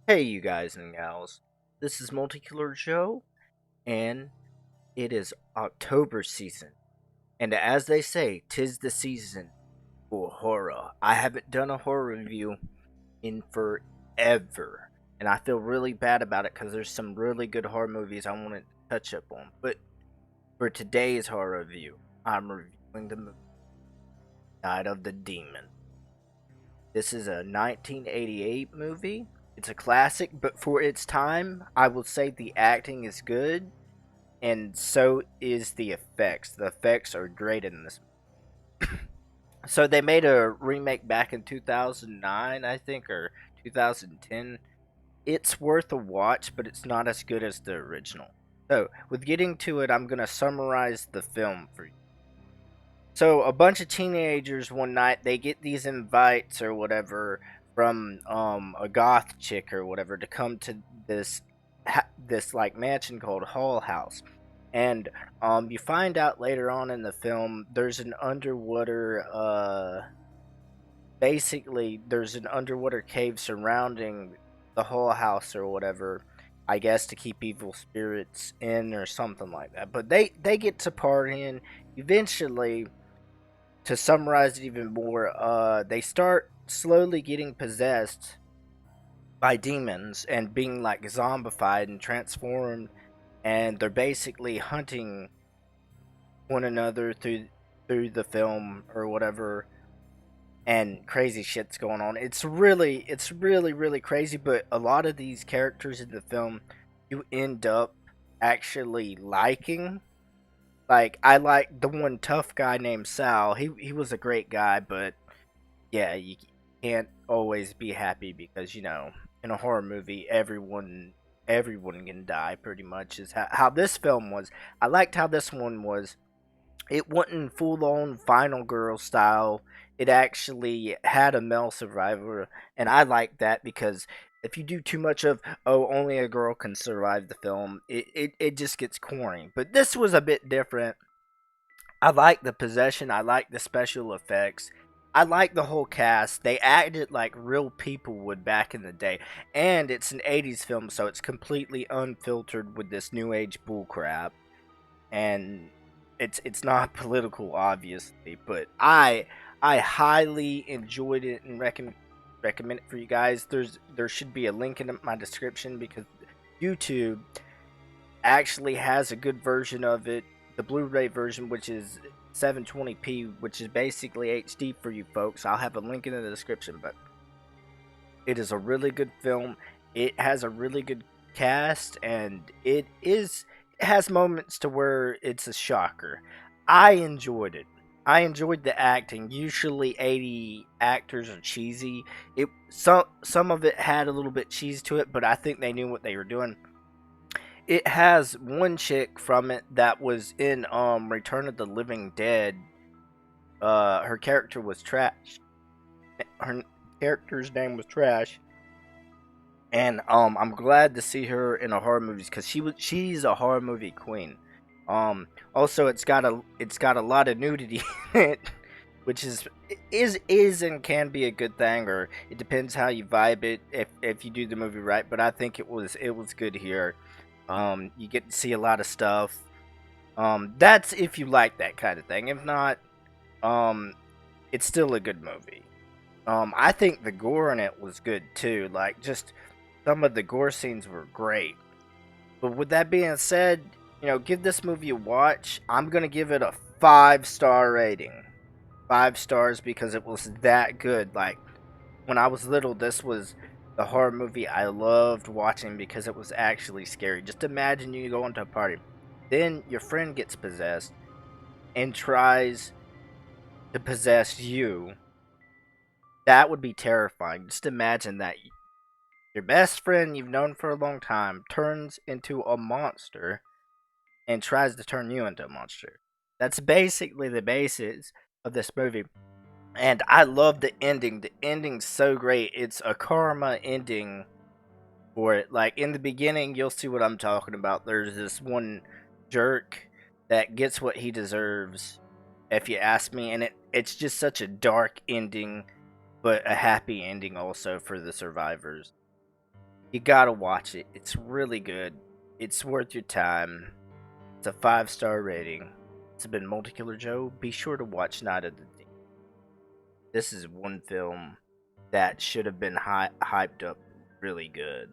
Hey, you guys and gals. This is Multicolor Joe, and it is October season. And as they say, 'tis the season for horror. I haven't done a horror review in forever, and I feel really bad about it because there's some really good horror movies I want to touch up on. But for today's horror review, I'm reviewing the movie Night of the Demon. This is a 1988 movie. It's a classic, but for its time, I will say the acting is good, and so is the effects. The effects are great in this. So they made a remake back in 2009, I think, or 2010. It's worth a watch, but it's not as good as the original. So, with getting to it, I'm going to summarize the film for you. So a bunch of teenagers one night they get these invites or whatever from a goth chick or whatever to come to this like mansion called Hall House. And you find out later on in the film there's an underwater basically there's an underwater cave surrounding the Hall House or whatever. I guess to keep evil spirits in or something like that. But they get to partying eventually. To summarize it even more, they start slowly getting possessed by demons and being like zombified and transformed, and they're basically hunting one another through the film or whatever, and crazy shit's going on. It's really crazy, but a lot of these characters in the film you end up actually liking. Like I like the one tough guy named Sal. He was a great guy, but yeah, you can't always be happy because in a horror movie, everyone can die. Pretty much is how this film was. I liked how this one was. It wasn't full on Final Girl style. It actually had a male survivor, and I like that because if you do too much of only a girl can survive the film, it just gets corny. But this was a bit different. I like the possession. I like the special effects. I like the whole cast. They acted like real people would back in the day. And it's an 80s film, so it's completely unfiltered with this new age bullcrap. And it's not political, obviously, but I highly enjoyed it and recommend it for you guys. There should be a link in my description because YouTube actually has a good version of it, the Blu-ray version, which is 720p, which is basically HD for you folks. I'll have a link in the description, but it is a really good film. It has a really good cast, and it has moments to where it's a shocker. I enjoyed it. I enjoyed the acting. Usually 80 actors are cheesy. Some of it had a little bit cheese to it, but I think they knew what they were doing. It has one chick from it that was in Return of the Living Dead. Her character was Trash. Her character's name was Trash, and I'm glad to see her in a horror movies because she's a horror movie queen. Also it's got a lot of nudity in it, which is and can be a good thing, or it depends how you vibe it if you do the movie right. But I think it was good here. You get to see a lot of stuff. That's if you like that kind of thing. If not, um, it's still a good movie. I think the gore in it was good too. Like just some of the gore scenes were great. But with that being said, give this movie a watch. I'm gonna give it a 5-star rating. 5 stars because it was that good. Like when I was little, this was the horror movie I loved watching because it was actually scary. Just imagine you go into a party, then your friend gets possessed and tries to possess you. That would be terrifying. Just imagine that your best friend you've known for a long time turns into a monster and tries to turn you into a monster. That's basically the basis of this movie. And I love the ending. The ending's so great. It's a karma ending for it. Like in the beginning, you'll see what I'm talking about. There's this one jerk that gets what he deserves, if you ask me, and it's just such a dark ending, but a happy ending also for the survivors. You gotta watch it. It's really good. It's worth your time. It's a 5-star rating. It's been Multikiller Joe. Be sure to watch Night of the Demon. This is one film that should have been hyped up really good.